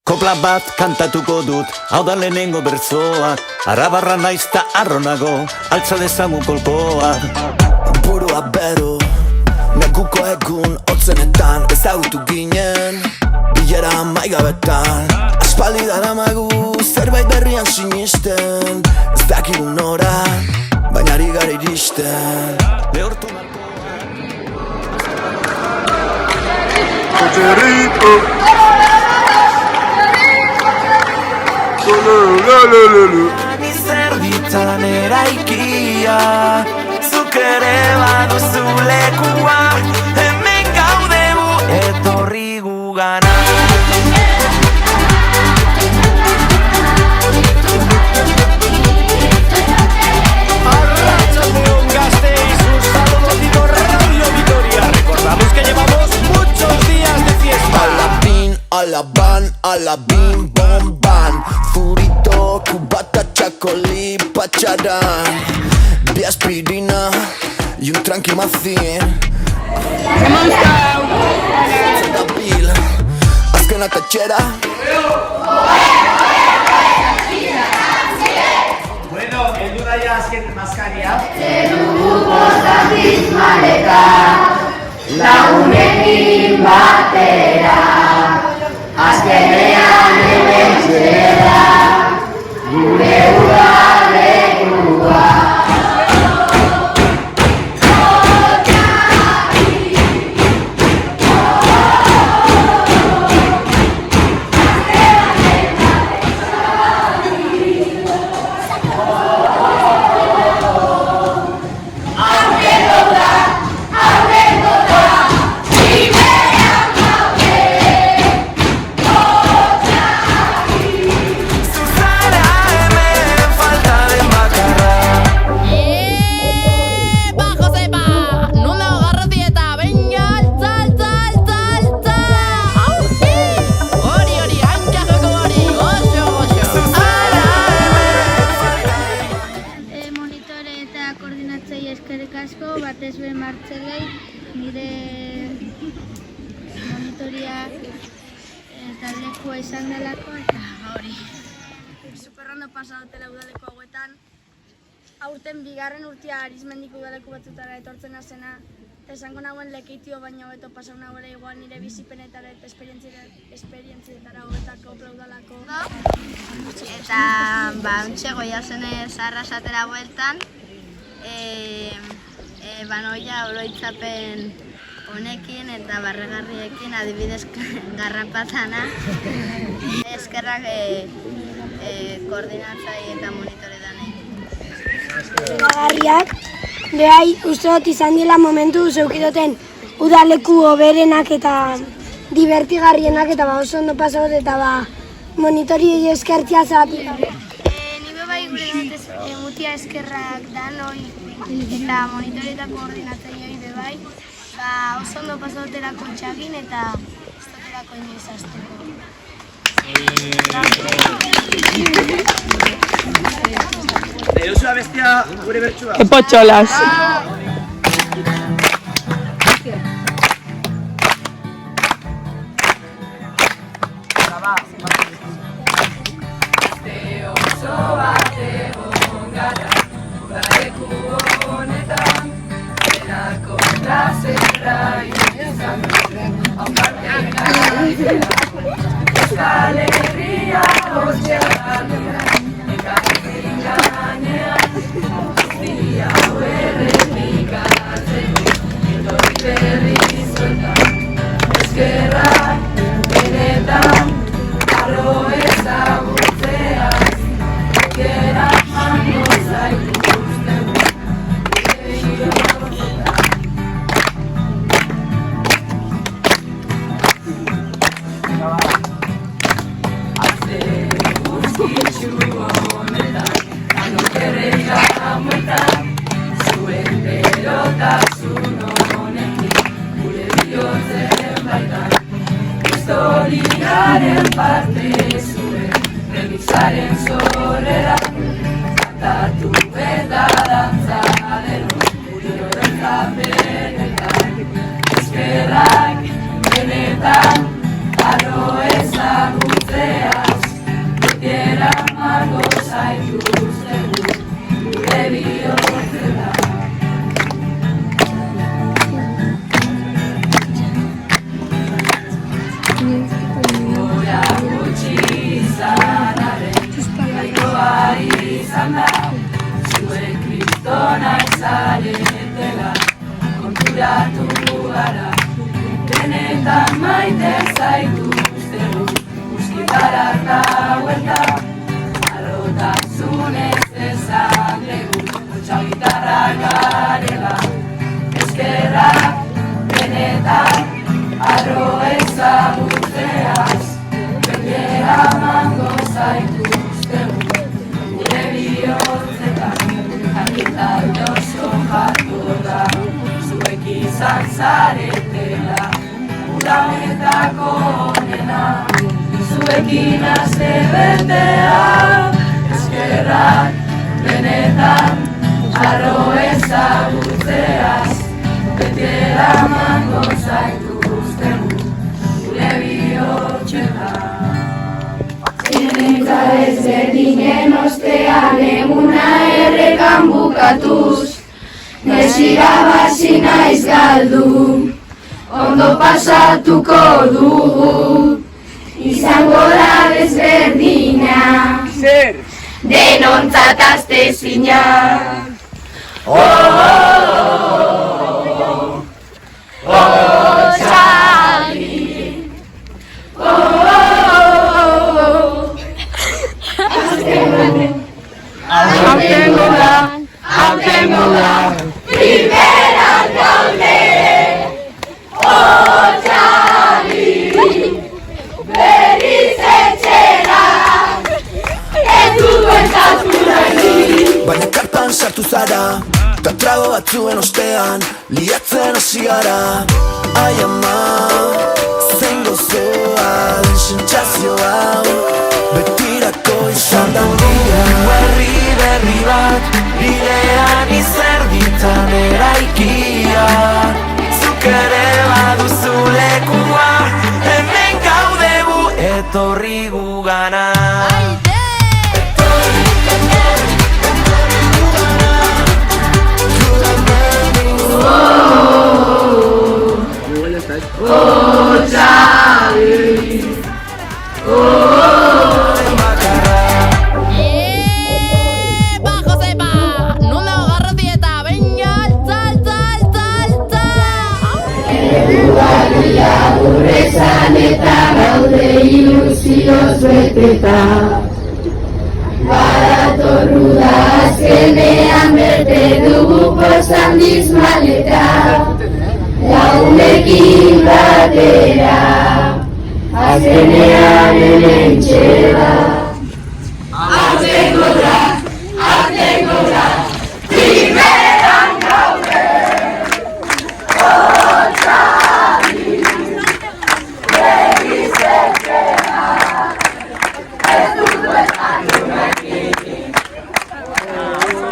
Kopla bat kantatuko dut, hau da lehenengo bertzoa. Arabarra naizta arronago, altza dezamu kolkoa. Burua beru, neguko egun otzenetan ezagutu ginen, bilera amaigabetan. Aspaldi daramagu zerbait berrian sinisten, ez dakigu nora, baina ari gara iristen. Lehortu markoa Cocherito. Ni zerbitzan eraikia, zuk ere baduzu lekua, hemen gaudegu etorri gugana. Arratsaldeon Gasteiz, un saludo digo Radio Vitoria. Recordamos que llevamos muchos días de fiesta. A la van, a la bim bom ban, furito, cubata, chacolí, pacharán, de aspirina y un tranqui macín. Zetabil, azken atatxera. Bueno, heldu daia azken maskaria. Zerugu postatik maleta, lagunekin batera, azkenean hemen zera, gure udalekua. Batez be Martzelei, nire monitoria taldekua izan delako eta hori. Superrondo pasadotela udaleko hauetan. Aurten bigarren urtea Arizmendiko udaleko batzutara etortzen azena. Esango nagoen lekeitio baina hobeto pasau nagoela igual nire bizipenetara eta esperientzietara hobetako plaudalako. Eta ontxe goia zenez arrasatera bueltan. Banoia oroitzapen honekin eta barregarriekin adibidez garrapatana. Eskerrak koordinatzai eta monitore danei. Garriak, behai uste dut izan dela momentu zeukidoten udaleku oberenak eta divertigarrienak eta oso ondo pasagot eta monitori eskertia zatik. Nire bai gure dut mutia eskerrak danoi eta monitore eta koordinatzaileei bebai, oso ondo pasadoterako txagin eta estoterako inoiz azteko. Eusua bestia gure bertsua. Epotxolas. Historiaren parte zuen, remixaren zorrera, kantatu eta dantza deno, guri horretzapenetan, eskerrak benetan, arro ezagutzea. vuelta, vuelta. Arrotasunez esan dugu, hotsa gitarra garela. Eskerrak benetan, arro ezagutzeaz. Bete amango zaituztegu, gure bihotzetan. Jakitalde oso jartu da, zuek izan zaretela. Udametako onena, zuekin aste betea. Eskerrak benetan, arro ezagutzeaz. Bete eramango zaituztegu, gure bihotzetan. Zeneka ezberdinen ostean eguna errekan bukatuz, mesira basi naiz galdu, ondo pasatuko dugu. Izango da desberdina, zer? Denontzat astezina. Aurtengo da, primeran gaude. Otxali, berriz etxera, ez du bueltatu nahi. Baina kartan sartu zara, ta trago batzuen ostean, liatzen hasi gara. Ai ama, zein gozoa den sentsazio hau, betirako izan da herri berri bat, bidean izerditan eraikia. Zuk ere baduzu lekua, hemen gaude gu etorri gugana. Eta gaude ilusioz beteta, badatorru da azkenean bete dugu posandiz maleta. Lagunekin batera, azkenean hemen txera.